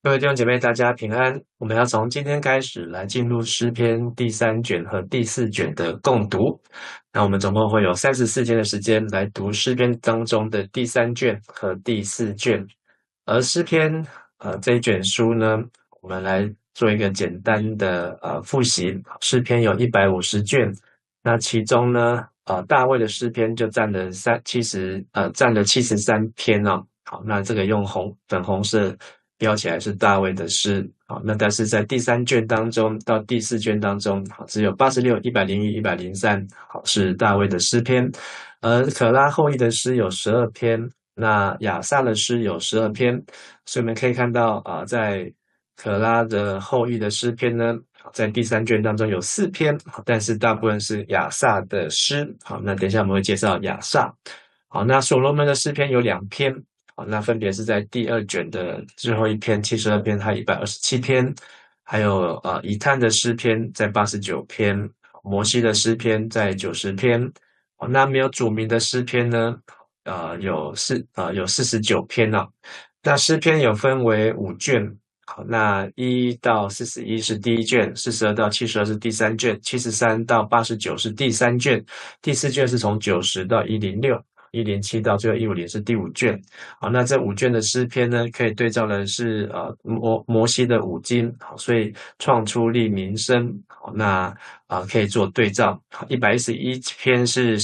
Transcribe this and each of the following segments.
各位弟兄姐妹，大家平安。我们要从今天开始来进入诗篇第3卷和第4卷的共读。那我们总共会有34天的时间来读诗篇当中的第3卷和第4卷。而诗篇这一卷书呢，我们来做一个简单的复习。诗篇有150卷，那其中呢，大卫的诗篇就占了73篇哦。好，那这个用粉红色标起来是大卫的诗。好，那但是在第3卷当中到第4卷当中，好，只有86、101、103，好，是大卫的诗篇。而可拉后裔的诗有12篇，那亚萨的诗有12篇，所以我们可以看到在可拉的后裔的诗篇呢，在第3卷当中有4篇，但是大部分是亚萨的诗。好，那等一下我们会介绍亚萨。好，那所罗门的诗篇有2篇。好，那分别是在第2卷的最后一篇72篇，还有127篇，还有以探的诗篇在89篇，摩西的诗篇在90篇。好，那没有主名的诗篇呢，有49篇哦。那诗篇有分为5卷。好，那1到41是第一卷，42到72是第3卷，73到89是第3卷，第4卷是从90到106。107到最后150是第5卷。好，那这5卷的诗篇呢，可以对照的是摩西的5经。好，所以创出利民生。好，那可以做对照。111篇是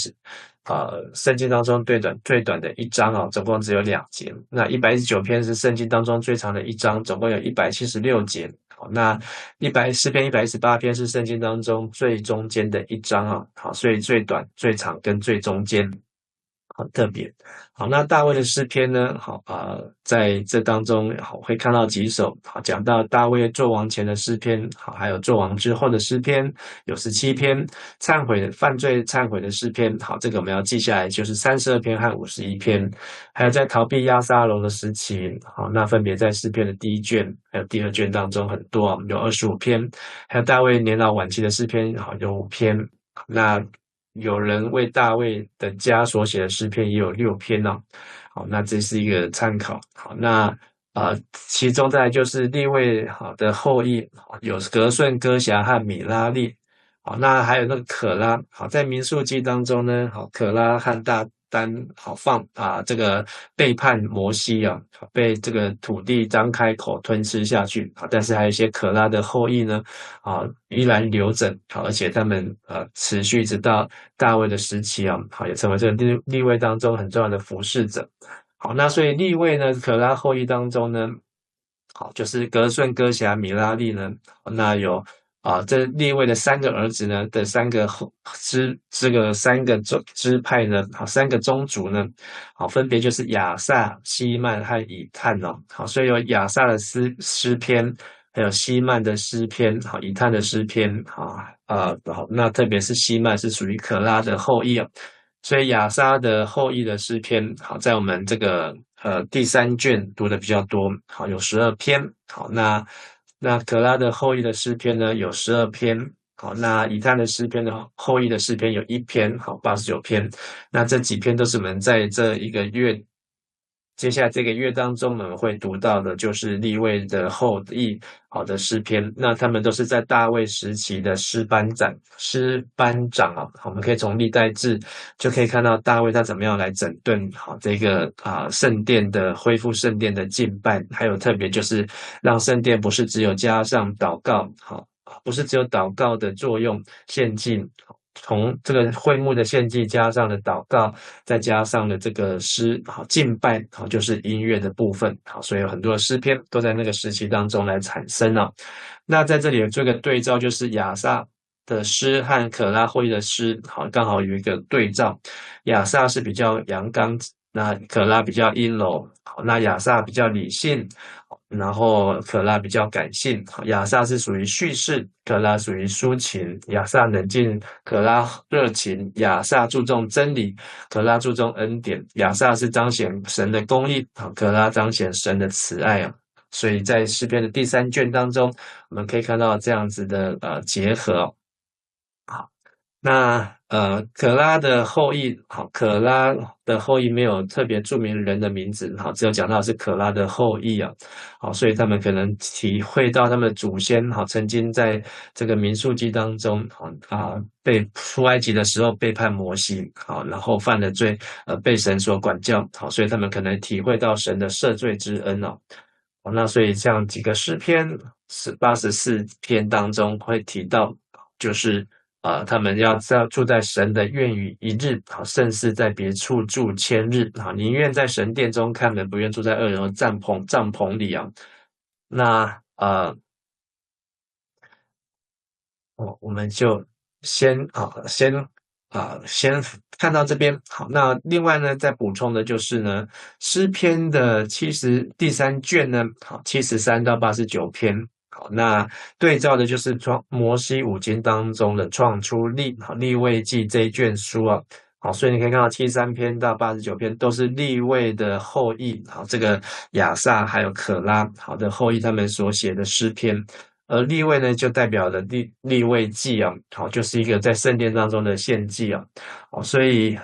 圣经当中最短的一章总共只有2节。那119篇是圣经当中最长的一章，总共有176节。好，那诗篇118篇是圣经当中最中间的一章好，所以最短、最长跟最中间。很特别。好，那大卫的诗篇呢？好在这当中会看到几首。好，讲到大卫做王前的诗篇，好，还有做王之后的诗篇有17篇，犯罪忏悔的诗篇，好，这个我们要记下来，就是32篇和51篇。还有在逃避押沙龙的时期，好，那分别在诗篇的第1卷还有第2卷当中很多有25篇。还有大卫年老晚期的诗篇，好，有5篇。那有人为大卫的家所写的诗篇也有6篇哦。好，那这是一个参考。好，那其中再来就是利未好的后裔，有格顺、哥辖和米拉利。好，那还有那个可拉。好，在民数记当中呢，好，可拉和大丹这个背叛摩西被这个土地张开口吞吃下去。好，但是还有一些可拉的后裔呢，依然留着。好，而且他们持续直到大卫的时期好，也成为这个利未当中很重要的服侍者。好，那所以利未呢，可拉后裔当中呢，好，就是格顺、哥辖、米拉利呢，那有这利未的3个儿子呢的3个支派呢，好，3个宗族呢，好，分别就是亚萨、希曼和以探哦。好，所以有亚萨的诗篇，还有希曼的诗篇，好，以探的诗篇。好，那特别是希曼是属于可拉的后裔所以亚萨的后裔的诗篇，好，在我们这个第3卷读的比较多。好，有12篇。好，那可拉的后裔的诗篇呢有12篇。好，那以探的诗篇的后裔的诗篇有1篇。好，89篇。那这几篇都是我们在这一个月接下来这个月当中，我们会读到的就是利未的后裔好的诗篇。那他们都是在大卫时期的诗班长我们可以从历代志就可以看到大卫他怎么样来整顿好这个圣殿的恢复圣殿的敬拜，还有特别就是让圣殿不是只有加上祷告不是只有祷告的作用献祭。从这个会幕的献祭加上了祷告，再加上了这个敬拜就是音乐的部分。好，所以有很多的诗篇都在那个时期当中来产生那在这里有这个对照，就是亚萨的诗和可拉后裔的诗，好，刚好有一个对照。亚萨是比较阳刚，那可拉比较阴柔。好，那亚萨比较理性，然后可拉比较感性。亚萨是属于叙事，可拉属于抒情。亚萨冷静，可拉热情。亚萨注重真理，可拉注重恩典。亚萨是彰显神的公义，可拉彰显神的慈爱所以在诗篇的第3卷当中，我们可以看到这样子的结合好，那可拉的后裔，好，可拉的后裔没有特别注明人的名字，好，只有讲到是可拉的后裔啊，好，所以他们可能体会到他们的祖先，好，曾经在这个民数记当中，好被出埃及的时候背叛摩西，好，然后犯了罪，被神所管教，好，所以他们可能体会到神的赦罪之恩哦。好，那所以像几个诗篇84篇当中会提到，就是他们要住在神的院宇一日，好，胜似在别处住千日，好，宁愿在神殿中看门，不愿住在恶人的帐篷里啊。那我们就先看到这边。好，那另外呢，再补充的就是呢，诗篇的第3卷呢，好73到89篇。好，那对照的就是摩西五经当中的创出利未记这一卷书啊。好，所以你可以看到73篇到89篇都是利未的后裔，好，这个亚萨还有可拉好的后裔他们所写的诗篇。而立位呢，就代表了立位祭啊，好，就是一个在圣殿当中的献祭啊，好，所以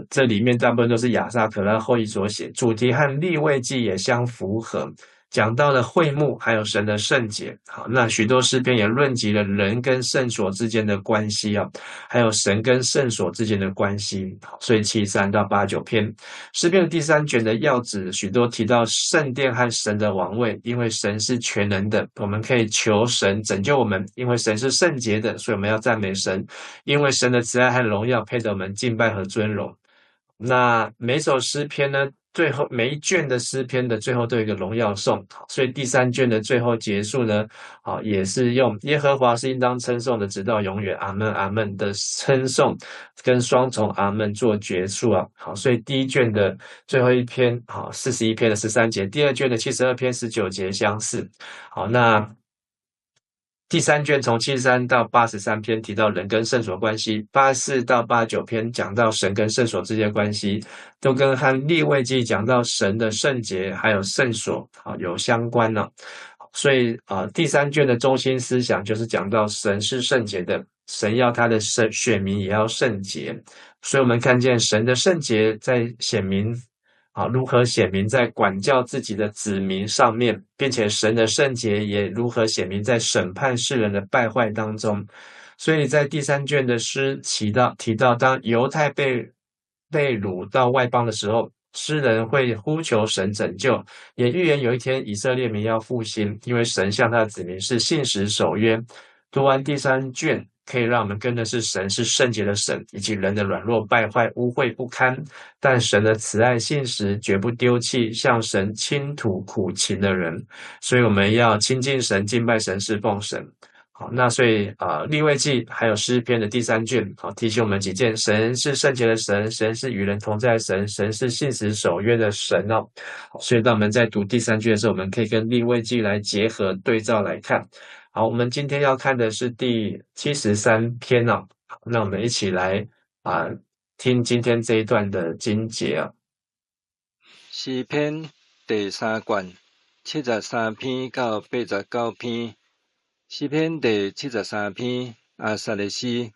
这里面大部分都是亚萨可拉后裔所写，主题和立位祭也相符合，讲到了会幕还有神的圣洁。好，那许多诗篇也论及了人跟圣所之间的关系啊，还有神跟圣所之间的关系。好，所以73到89篇。诗篇的第3卷的要旨许多提到圣殿和神的王位，因为神是全能的，我们可以求神拯救我们；因为神是圣洁的，所以我们要赞美神；因为神的慈爱和荣耀配得我们敬拜和尊荣。那每首诗篇呢，最后每一卷的诗篇的最后都有一个荣耀颂，所以第3卷的最后结束呢，也是用耶和华是应当称颂的，直到永远，阿门阿门的称颂跟双重阿门做结束啊。好，所以第一卷的最后一篇，好41篇的13节，第二卷的72篇19节相似。好，那第3卷从73到83篇提到人跟圣所关系，84到89篇讲到神跟圣所之间的关系，都跟和利未记讲到神的圣洁还有圣所有相关呢。所以第3卷的中心思想就是讲到神是圣洁的，神要他的选民也要圣洁，所以我们看见神的圣洁在显明如何显明在管教自己的子民上面，并且神的圣洁也如何显明在审判世人的败坏当中。所以在第3卷的诗提到，当犹太被掳到外邦的时候，诗人会呼求神拯救，也预言有一天以色列民要复兴，因为神向他的子民是信实守约。读完第3卷，可以让我们跟的是神是圣洁的神，以及人的软弱败坏污秽不堪，但神的慈爱信实绝不丢弃向神倾吐苦情的人。所以我们要亲近神，敬拜神，侍奉神。好，那所以利未记还有诗篇的第3卷，好，提醒我们几件：神是圣洁的神，神是与人同在的神，神是信实守约的神哦。好，所以当我们在读第3卷的时候，我们可以跟利未记来结合对照来看。好，我们今天要看的是第73篇哦。好，那我们一起来听今天这一段的经节啊。诗篇第3卷73篇到89篇。诗篇第73篇阿萨的诗，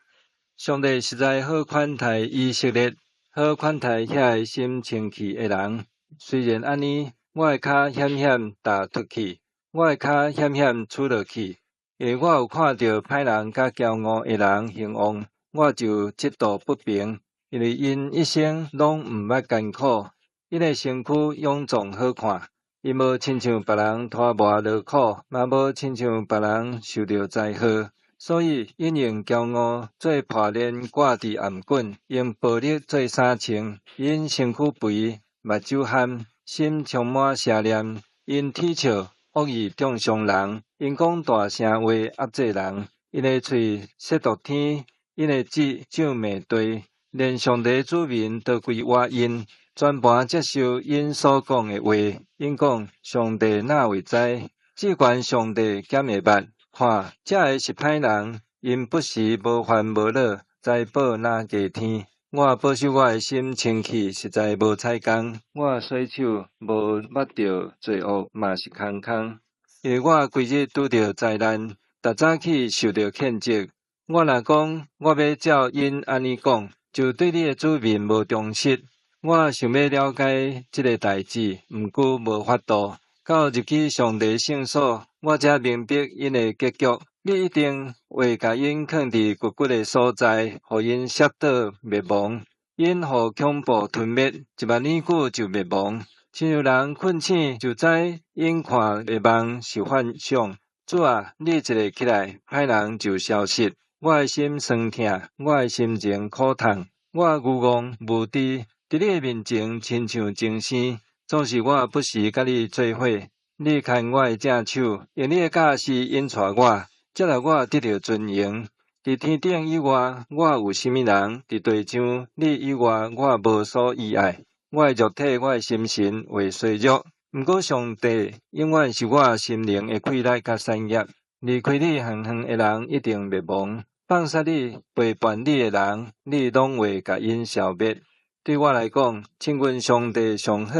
上帝实在好款待以色列，好款待遐个心清气的人。虽然安尼，我的脚险险踏出去，我的脚险险出落去，因为我有看到歹人甲骄傲的人兴旺，我就嫉妒不平，因为因一生拢毋捌艰苦，因的身躯臃肿好看。伊无亲像别人拖磨劳苦，嘛无亲像别人受到灾祸，所以因用骄傲做破链挂伫颔棍，用暴力做衫穿，因身躯肥，目睭憨，心充满邪念，因踢笑恶意中伤人，因讲大声话压制人，因的喙亵渎天，因的舌掌骂地，连上帝子民都归活因。全盘接受因所讲的话，因讲上帝哪会知？只管上帝减下目，看这个是歹人，因不时无烦无恼，灾报哪个天？我保守我的心清气，实在无彩工。我洗手无捌着罪恶，嘛是空空。因为我规日拄着灾难，逐早起受着谴责，我若讲我要照因安尼讲，就对你的主面无忠实。我想要了解这个代志，毋过无法度。到入去上帝圣所，我才明白因的结局。你一定会甲因放伫骨骨的所在，互因摔倒灭亡。因互恐怖吞灭，10000年久就灭亡。亲像人困醒就知因看的梦是幻想。主啊，你一个起来，歹人就消失。我的心酸痛，我的心情苦痛，我愚妄无知，伫你的面前亲像精星。总是我不时甲你做伙，你牵我的正手，用你的教示引带我，才让我得到尊荣。伫天顶以外，我有甚物人？伫地上你以外，我无所依赖。我的肉体，我的心神为衰弱。毋过上帝永远是我心灵的快乐甲产业。离开你远远的人一定灭亡。放杀你、背叛你的人，你拢会甲因消灭。对我来讲，亲近上帝上好。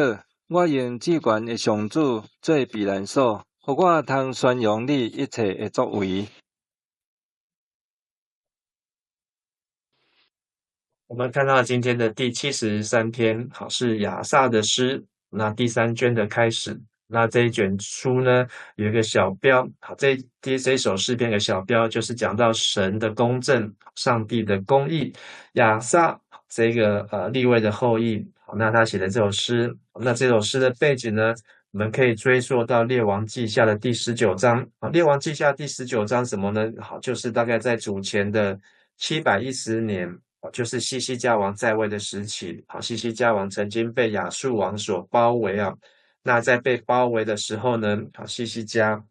我用至悬的上主做避难所，互我通宣扬你一切的作为。我们看到今天的第73篇，好，是亚萨的诗，那第3卷的开始。那这一卷书呢，有一个小标，好，这一首诗篇的小标就是讲到神的公正，上帝的公义。亚萨这个利未的后裔，好，那他写的这首诗，那这首诗的背景呢，我们可以追溯到列王记下的第19章。啊，列王记下第19章什么呢？好，就是大概在主前的710年。就是西西家王在位的时期，好，西西家王曾经被亚述王所包围啊。那在被包围的时候呢，好，西西家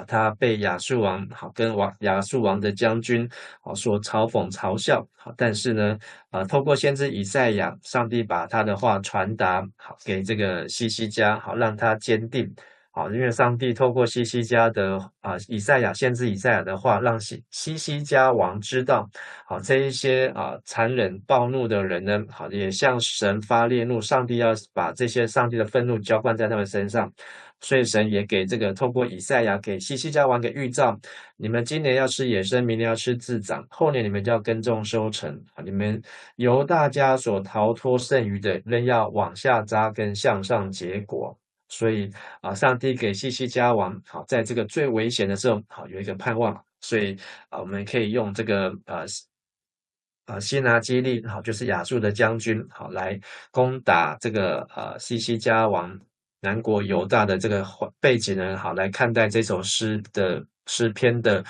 他被亚述王跟亚述王的将军所嘲讽嘲笑，但是呢，透过先知以赛亚，上帝把他的话传达给这个西西家，好，让他坚定。好，因为上帝透过西西家的先知以赛亚的话，让西西家王知道，好，这一些残忍暴怒的人呢，好，也向神发烈怒，上帝要把这些上帝的愤怒浇灌在他们身上，所以神也给这个透过以赛亚给西西家王给预兆，你们今年要吃野生，明年要吃自长，后年你们就要耕种收成，你们犹大家所逃脱剩余的，仍要往下扎根，向上结果。所以上帝给西西家王在这个最危险的时候有一个盼望，所以我们可以用这个西拿基利就是亚述的将军来攻打这个西西家王南国犹大的这个背景呢，来看待这首诗篇的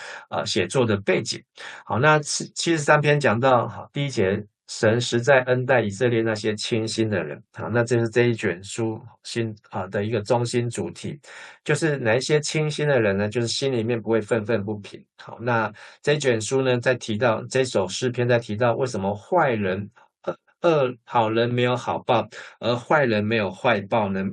写作的背景。好，那73篇讲到第一节，神实在恩待以色列那些清心的人。好，那这是这一卷书的一个中心主题，就是哪一些清心的人呢？就是心里面不会愤愤不平。好，那这一卷书呢，在提到这首诗篇，在提到为什么坏人好人没有好报，而坏人没有坏报呢？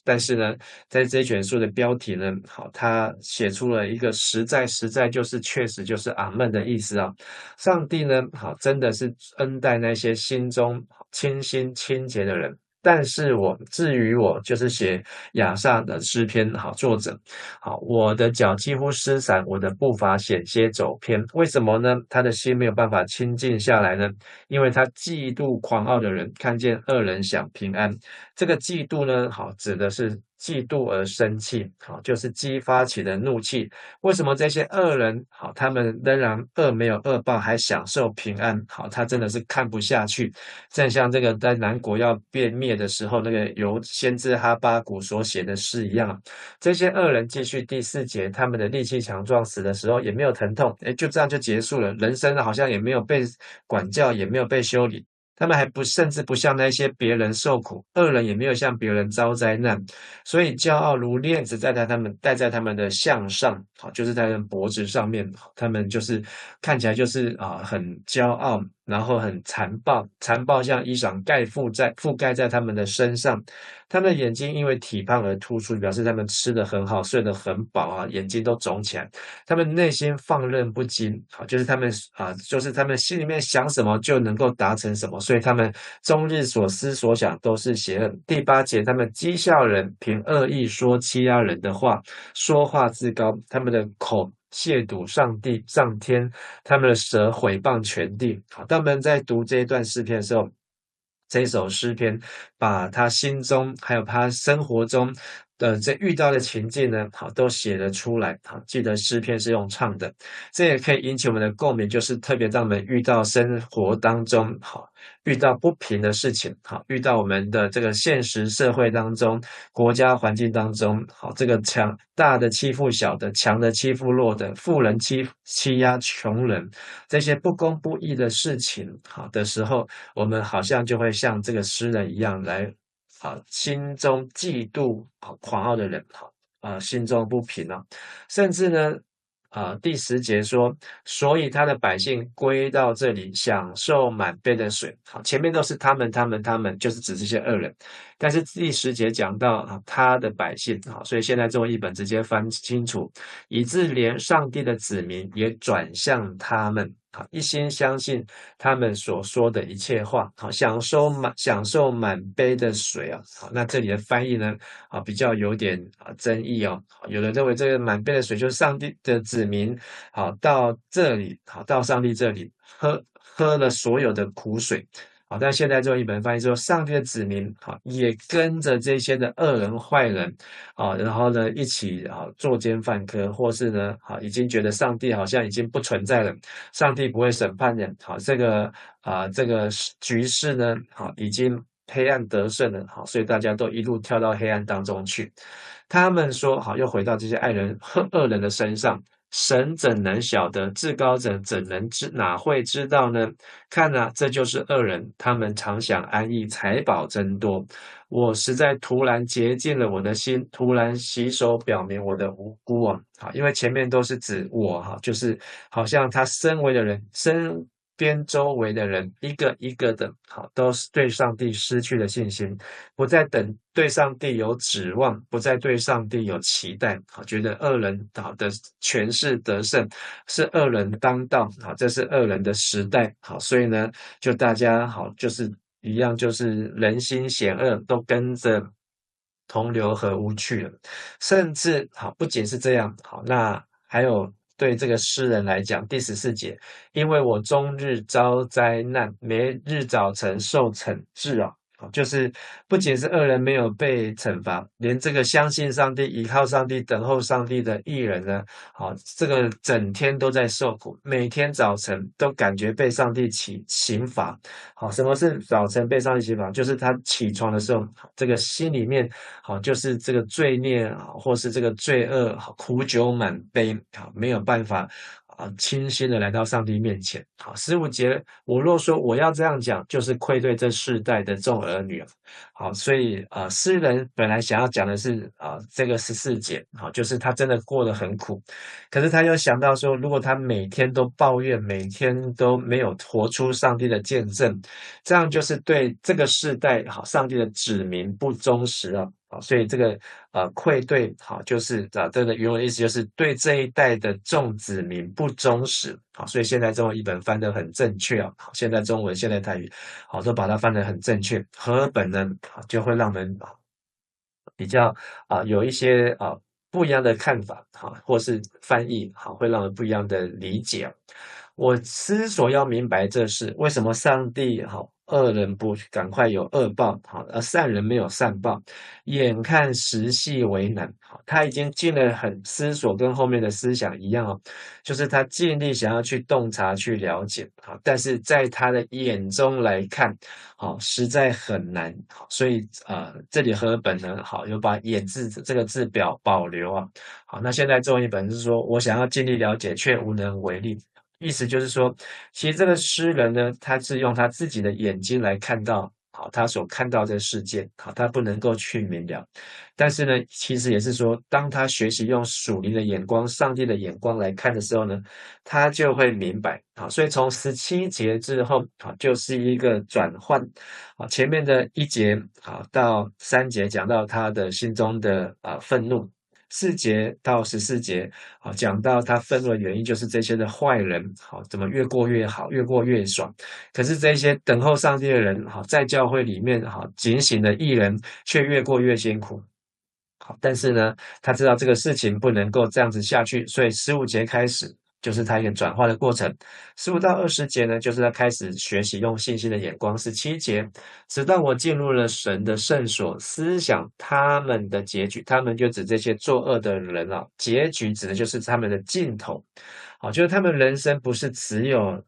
但是呢，在这一卷书的标题呢，好，他写出了一个实在就是确实就是阿们的意思啊。上帝呢，好，真的是恩待那些心中清心清洁的人。但是至于我就是写亚萨的诗篇，好，作者，好，我的脚几乎失散，我的步伐险些走偏。为什么呢？他的心没有办法清静下来呢？因为他嫉妒狂傲的人，看见恶人享平安。这个嫉妒呢，好，指的是嫉妒而生气，好，就是激发起的怒气。为什么这些恶人，好，他们仍然恶没有恶报，还享受平安？好，他真的是看不下去。正像这个在南国要变灭的时候，那个由先知哈巴谷所写的诗一样，这些恶人继续第4节，他们的力气强壮，死的时候也没有疼痛，就这样就结束了，人生好像也没有被管教，也没有被修理。他们甚至不像那些别人受苦，恶人也没有向别人遭灾难，所以骄傲如链子戴在他们的项上，就是在他们脖子上面，他们就是看起来就是很骄傲，然后很残暴像衣裳覆盖在他们的身上。他们的眼睛因为体胖而突出，表示他们吃得很好，睡得很饱眼睛都肿起来。他们内心放任不惊，就是他们心里面想什么就能够达成什么，所以他们终日所思所想都是邪恶。第8节，他们讥笑人，凭恶意说欺压人的话，说话自高，他们的口亵渎上帝、上天，他们的舌毁谤全地。好，当我们在读这一段诗篇的时候，这一首诗篇把他心中还有他生活中的这遇到的情境呢，好都写了出来。好，记得诗篇是用唱的，这也可以引起我们的共鸣，就是特别当我们遇到生活当中好遇到不平的事情，好遇到我们的这个现实社会当中、国家环境当中，好这个强大的欺负小的，强的欺负弱的，富人欺压穷人，这些不公不义的事情，好的时候，我们好像就会像这个诗人一样来，心中嫉妒狂傲的人，心中不平啊，甚至呢，第10节说，所以他的百姓归到这里，享受满杯的水。好，前面都是他们，就是指这些恶人。但是第10节讲到他的百姓，好，所以现在中文译本直接翻清楚，以致连上帝的子民也转向他们，好，一心相信他们所说的一切话，好，享受满杯的水啊。好，那这里的翻译呢，比较有点争议哦。有人认为这个满杯的水就是上帝的子民，好到这里，好到上帝这里喝了所有的苦水。好，但现在这一本翻译说，上帝的子民好也跟着这些的恶人坏人然后呢一起作奸犯科，或是呢已经觉得上帝好像已经不存在了，上帝不会审判人。好，这个局势呢已经黑暗得胜了。好，所以大家都一路跳到黑暗当中去。他们说好，又回到这些恶人的身上。神怎能晓得？至高者哪会知道呢？看啊，这就是恶人，他们常想安逸，财宝增多。我实在突然洁净了我的心，突然洗手，表明我的无辜啊！好，因为前面都是指我就是好像他身为的人，身边周围的人，一个一个的，都是对上帝失去了信心，不再对上帝有指望，不再对上帝有期待，觉得恶人的权势得胜，是恶人当道，这是恶人的时代，所以呢，就大家就是一样，就是人心险恶，都跟着同流合污去了。甚至不仅是这样，那还有对这个诗人来讲，第14节，因为我终日遭灾难，每日早晨受惩治啊。就是不仅是恶人没有被惩罚，连这个相信上帝、依靠上帝、等候上帝的义人呢，这个整天都在受苦，每天早晨都感觉被上帝刑罚。什么是早晨被上帝刑罚？就是他起床的时候，这个心里面就是这个罪孽或是这个罪恶苦酒满杯，没有办法清新的来到上帝面前。好，15节，我若说我要这样讲，就是愧对这世代的众儿女。好，所以诗人本来想要讲的是这个14节，就是他真的过得很苦，可是他又想到说，如果他每天都抱怨，每天都没有活出上帝的见证，这样就是对这个世代上帝的子民不忠实啊。所以这个愧对就是这个原文意思就是对这一代的众子民不忠实。所以现在中文译本翻得很正确啊。现在中文、现在泰语都把它翻得很正确。和合本呢就会让人比较有一些不一样的看法或是翻译会让人不一样的理解。我之所要明白这事，为什么上帝恶人不赶快有恶报，而善人没有善报，眼看时系为难，他已经尽了很思索，跟后面的思想一样就是他尽力想要去洞察、去了解，但是在他的眼中来看，实在很难，所以这里和合本呢，有把眼字这个字保留啊。好，那现在中文译本是说，我想要尽力了解，却无能为力。意思就是说，其实这个诗人呢，他是用他自己的眼睛来看到，他所看到这个世界，他不能够去明了。但是呢，其实也是说，当他学习用属灵的眼光、上帝的眼光来看的时候呢，他就会明白。所以从17节之后，就是一个转换。前面的1节到3节讲到他的心中的愤怒。4节到14节讲到他愤怒的原因，就是这些的坏人怎么越过越好，越过越爽。可是这些等候上帝的人在教会里面警醒的义人却越过越辛苦。好，但是呢，他知道这个事情不能够这样子下去，所以15节开始就是他一个转化的过程。15到20节呢，就是他开始学习用信心的眼光。17节，直到我进入了神的圣所，思想他们的结局，他们就指这些作恶的人啊，结局指的就是他们的尽头。好，就是他们人生不是只有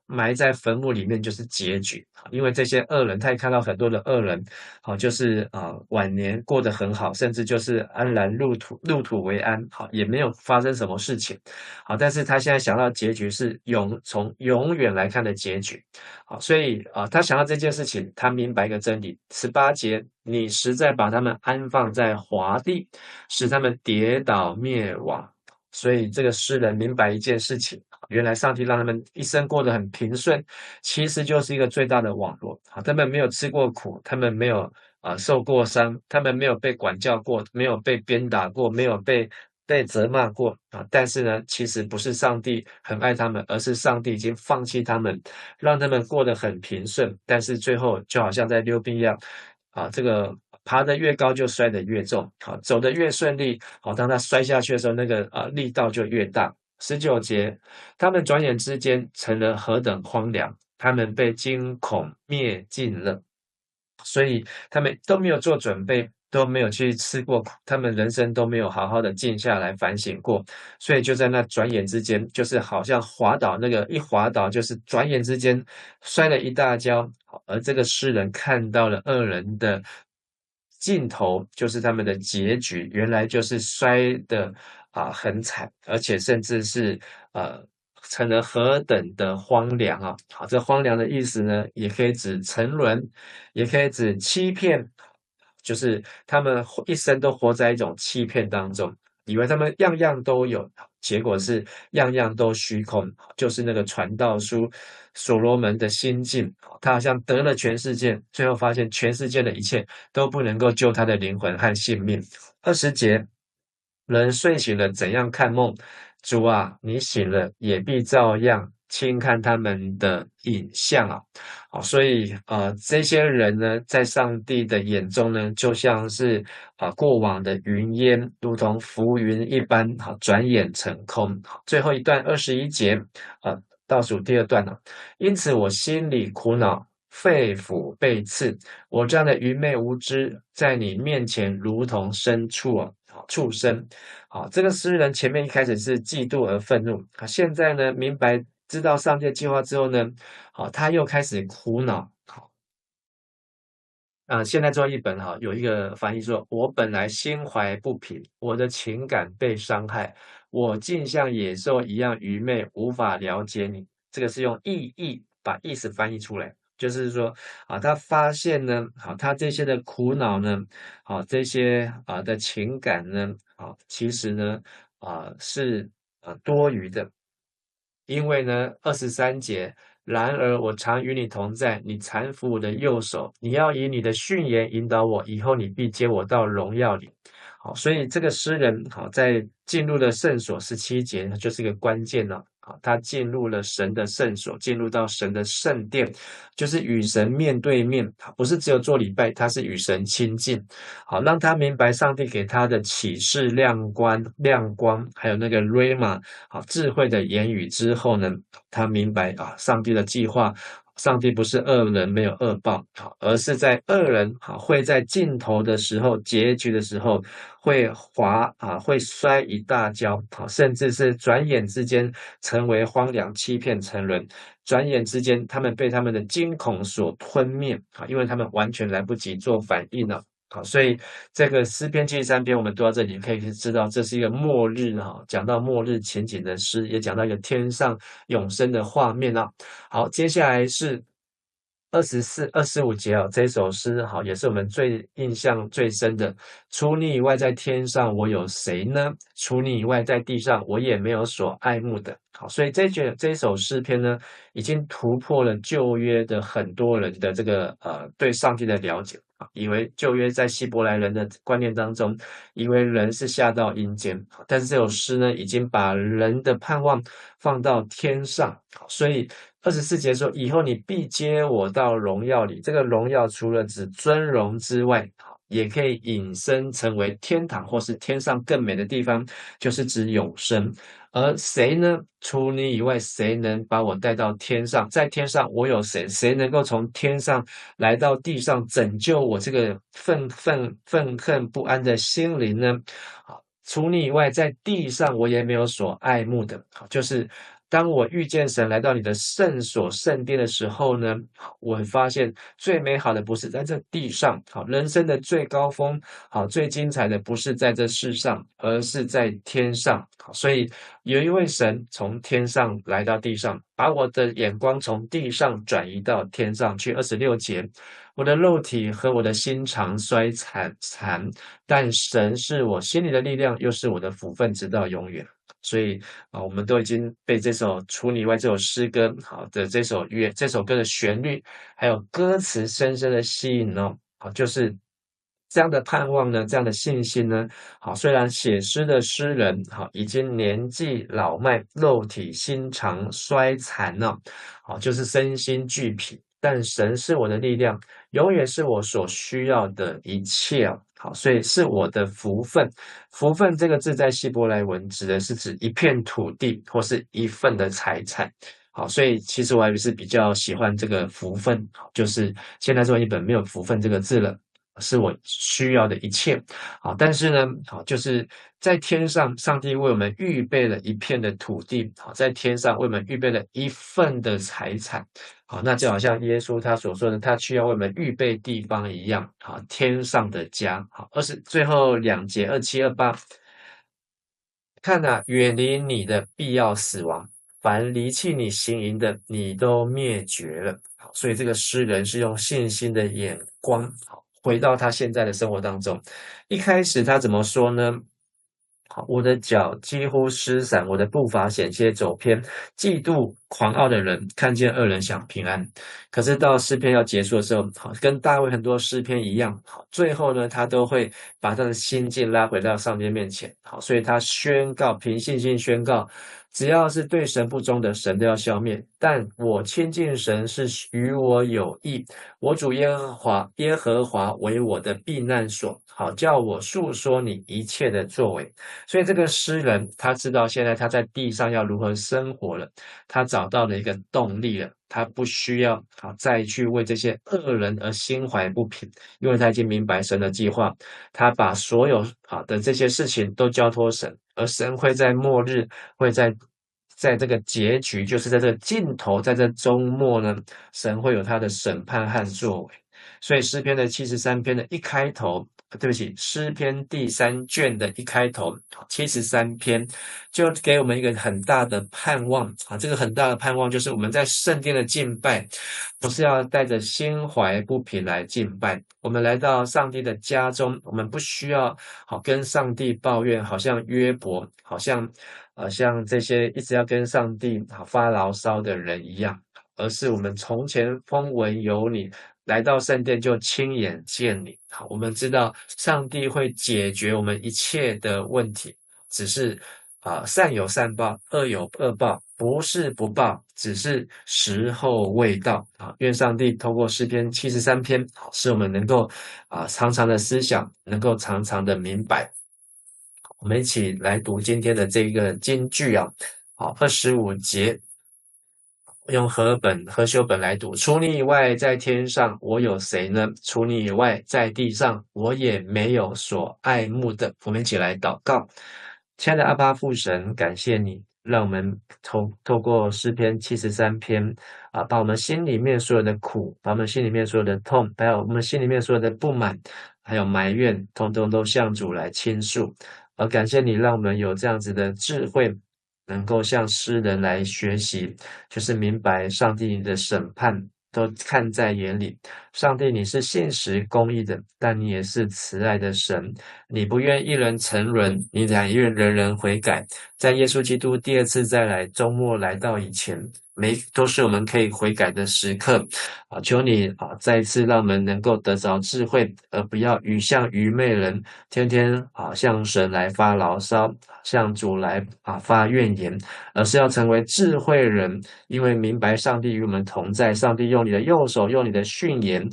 埋在坟墓里面就是结局，因为这些恶人，他也看到很多的恶人，好，就是晚年过得很好，甚至就是安然入土为安，好，也没有发生什么事情，好，但是他现在想到结局是从永远来看的结局，好，所以他想到这件事情，他明白一个真理。18节，你实在把他们安放在华地，使他们跌倒灭亡。所以这个诗人明白一件事情，原来上帝让他们一生过得很平顺，其实就是一个最大的网络。他们没有吃过苦，他们没有受过伤，他们没有被管教过，没有被鞭打过，没有被责骂过啊。但是呢，其实不是上帝很爱他们，而是上帝已经放弃他们，让他们过得很平顺。但是最后就好像在溜冰一样，这个爬得越高就摔得越重，好，走得越顺利，好，当他摔下去的时候，那个力道就越大。19节，他们转眼之间成了何等荒凉，他们被惊恐灭尽了。所以他们都没有做准备，都没有去吃过苦，他们人生都没有好好的静下来反省过，所以就在那转眼之间，就是好像滑倒，那个一滑倒就是转眼之间摔了一大跤。而这个诗人看到了恶人的尽头，就是他们的结局，原来就是摔得很惨，而且甚至是呃成了何等的荒凉啊！好，这荒凉的意思呢，也可以指沉沦，也可以指欺骗，就是他们一生都活在一种欺骗当中，以为他们样样都有，结果是样样都虚空。就是那个传道书所罗门的心境，他好像得了全世界，最后发现全世界的一切都不能够救他的灵魂和性命。20节，人睡醒了怎样看梦？主啊，你醒了也必照样轻看他们的影像啊。好，所以这些人呢，在上帝的眼中呢，就像是过往的云烟，如同浮云一般，好，转眼成空。好，最后一段21节，倒数第二段了。因此我心里苦恼，肺腑被刺，我这样的愚昧无知，在你面前如同牲畜啊，畜生。好，这个诗人前面一开始是嫉妒而愤怒，现在呢明白知道上帝的计划之后呢，好，他又开始苦恼。好，现在做译本有一个翻译说：“我本来心怀不平，我的情感被伤害，我竟像野兽一样愚昧，无法了解你。”这个是用意译把意思翻译出来，就是说他发现呢，他这些的苦恼呢，这些的情感呢，其实呢，是多余的，因为呢，23节，然而我常与你同在，你搀扶我的右手，你要以你的训言引导我，以后你必接我到荣耀里。好，所以这个诗人在进入了圣所17节，就是一个关键了。他进入了神的圣所，进入到神的圣殿，就是与神面对面，不是只有做礼拜，他是与神亲近。好，让他明白上帝给他的启示亮光，还有那个 Rhema 智慧的言语之后呢，他明白上帝的计划。上帝不是恶人没有恶报，而是在恶人会在尽头的时候、结局的时候会摔一大跤，甚至是转眼之间成为荒凉、欺骗、沉沦。转眼之间，他们被他们的惊恐所吞灭，因为他们完全来不及做反应了。好，所以这个诗篇73篇我们读到这里，可以知道这是一个末日讲到末日情景的诗，也讲到一个天上永生的画面啊。好，接下来是24、25节这首诗也是我们最印象最深的。除你以外，在天上我有谁呢？除你以外，在地上我也没有所爱慕的。好，所以这一首诗篇呢，已经突破了旧约的很多人的这个对上帝的了解。以为旧约在希伯来人的观念当中，以为人是下到阴间，但是这首诗呢，已经把人的盼望放到天上，所以24节说：“以后你必接我到荣耀里。”这个荣耀除了指尊荣之外，也可以引申成为天堂或是天上更美的地方，就是指永生。而谁呢？除你以外，谁能把我带到天上？在天上我有谁？谁能够从天上来到地上拯救我这个愤恨不安的心灵呢？好，除你以外，在地上我也没有所爱慕的。好，就是当我遇见神来到你的圣所圣殿的时候呢，我会发现最美好的不是在这地上，好，人生的最高峰，好，最精彩的不是在这世上，而是在天上。好，所以有一位神从天上来到地上，把我的眼光从地上转移到天上去。26节，我的肉体和我的心肠衰残，但神是我心里的力量，又是我的福分，直到永远。所以我们都已经被这首除你以外这首诗歌好的这首歌的旋律，还有歌词深深的吸引哦。好，就是这样的盼望呢，这样的信心呢，好，虽然写诗的诗人好已经年纪老迈，肉体心肠衰残了，好，就是身心俱疲，但神是我的力量，永远是我所需要的一切啊。好，所以是我的福分。福分这个字在希伯来文指的是指一片土地或是一份的财产。好，所以其实我还是比较喜欢这个福分，就是现在做一本没有福分这个字了，是我需要的一切。好，但是呢，好，就是在天上，上帝为我们预备了一片的土地，好，在天上为我们预备了一份的财产。好，那就好像耶稣他所说的，他需要为我们预备地方一样，好，天上的家。好，最后2节27、28，看啊，远离你的必要死亡，凡离弃你行营的，你都灭绝了。好，所以这个诗人是用信心的眼光，好，回到他现在的生活当中。一开始他怎么说呢？好，我的脚几乎失散，我的步伐险些走偏。嫉妒狂傲的人看见恶人想平安，可是到诗篇要结束的时候，好，跟大卫很多诗篇一样，好，最后呢，他都会把他的心境拉回到上帝面前。好，所以他宣告，凭信心宣告，只要是对神不忠的，神都要消灭。但我亲近神是与我有益，我主耶和华为我的避难所，好叫我述说你一切的作为。所以这个诗人他知道现在他在地上要如何生活了，他找到了一个动力了，他不需要再去为这些恶人而心怀不平，因为他已经明白神的计划，他把所有的这些事情都交托神，而神会在末日，会在这个结局，就是在这个尽头，在这周末呢，神会有他的审判和作为。所以诗篇的73篇的一开头，对不起，诗篇第3卷的一开头73篇就给我们一个很大的盼望啊！这个很大的盼望就是我们在圣殿的敬拜，不是要带着心怀不平来敬拜。我们来到上帝的家中，我们不需要跟上帝抱怨，好像约伯，好像像这些一直要跟上帝发牢骚的人一样，而是我们从前风闻有你，来到圣殿就亲眼见你。好，我们知道上帝会解决我们一切的问题，只是善有善报，恶有恶报，不是不报，只是时候未到。愿上帝透过诗篇73篇，使我们能够常常的思想，能够常常的明白。我们一起来读今天的这个金句啊。好，25节。用和修本来读，除你以外，在天上我有谁呢？除你以外，在地上我也没有所爱慕的。我们一起来祷告，亲爱的阿爸父神，感谢你，让我们透过诗篇73篇把我们心里面所有的苦，把我们心里面所有的痛，还有我们心里面所有的不满，还有埋怨，通通都向主来倾诉。而感谢你，让我们有这样子的智慧，能够向诗人来学习，就是明白上帝你的审判都看在眼里。上帝你是信实公义的，但你也是慈爱的神，你不愿一人沉沦，你乃愿人人悔改。在耶稣基督第2次再来，周末来到以前，都是我们可以悔改的时刻求你再一次让我们能够得着智慧，而不要像愚昧人，天天向神来发牢骚，向主来发怨言，而是要成为智慧人，因为明白上帝与我们同在，上帝用你的右手，用你的训言，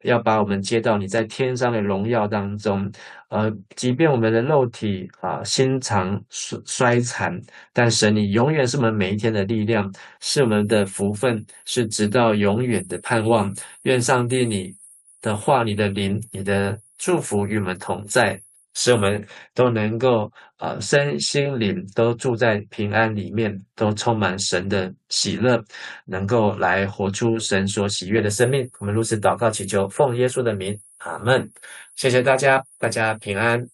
要把我们接到你在天上的荣耀当中。即便我们的肉体心肠衰残，但神你永远是我们每一天的力量，是我们的福分，是直到永远的盼望。愿上帝你的话、你的灵、你的祝福与我们同在，使我们都能够身心灵都住在平安里面，都充满神的喜乐，能够来活出神所喜悦的生命。我们如此祷告祈求，奉耶稣的名，阿们。谢谢大家，大家平安。